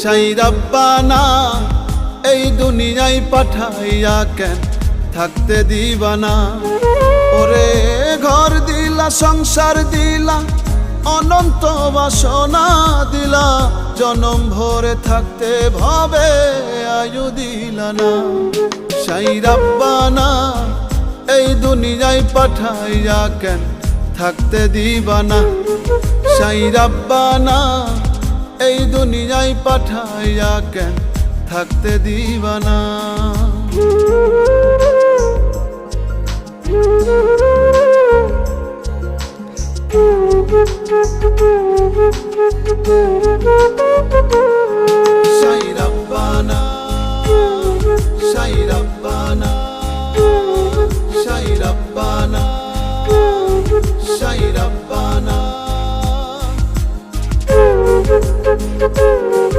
সাই রাব্বানা এই দুনিয়ায় পাঠাইয়া কেন থাকতে দিবানা। ওরে ঘর দিলা, সংসার দিলা, অনন্ত বাসনা দিলা, জনম ভরে থাকতে ভবে আয়ু দিলা না। সাই রাব্বানা এই দুনিয়ায় পাঠাইয়া কেন থাকতে দিবানা। সাই রাব্বানা এই দুনিয়ায় পাঠাইয়া কেন থাকতে দিবানা। Thank you.